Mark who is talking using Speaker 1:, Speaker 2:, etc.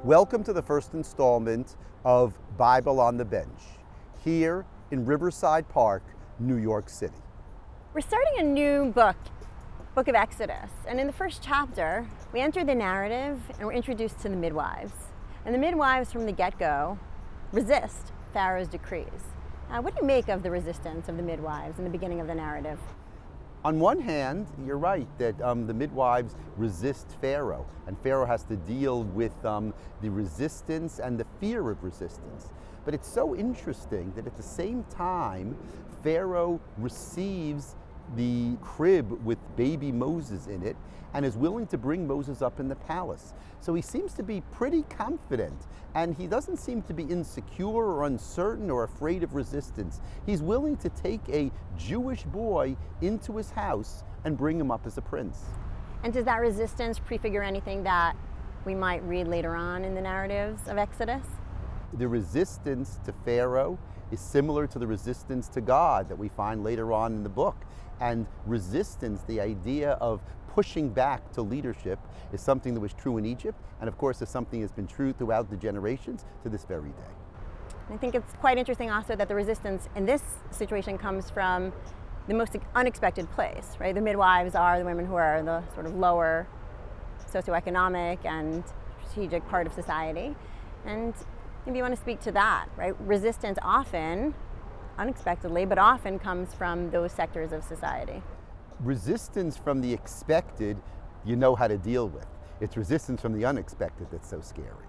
Speaker 1: Welcome to the first installment of Bible on the Bench, here in Riverside Park, New York City.
Speaker 2: We're starting a new book of Exodus, and in the first chapter, we enter the narrative and we're introduced to the midwives. And the midwives from the get-go resist Pharaoh's decrees. What do you make of the resistance of the midwives in the beginning of the narrative?
Speaker 1: On one hand, you're right that the midwives resist Pharaoh, and Pharaoh has to deal with the resistance and the fear of resistance. But it's so interesting that at the same time, Pharaoh receives the crib with baby Moses in it and is willing to bring Moses up in the palace. So he seems to be pretty confident, and he doesn't seem to be insecure or uncertain or afraid of resistance. He's willing to take a Jewish boy into his house and bring him up as a prince.
Speaker 2: And does that resistance prefigure anything that we might read later on in the narratives of Exodus?
Speaker 1: The resistance to Pharaoh is similar to the resistance to God that we find later on in the book. And resistance, the idea of pushing back to leadership, is something that was true in Egypt, and of course is something that's been true throughout the generations to this very day.
Speaker 2: I think it's quite interesting also that the resistance in this situation comes from the most unexpected place, right? The midwives are the women who are the sort of lower socioeconomic and strategic part of society. And maybe you want to speak to that, right? Resistance often, unexpectedly, but often comes from those sectors of society.
Speaker 1: Resistance from the expected, you know how to deal with. It's resistance from the unexpected that's so scary.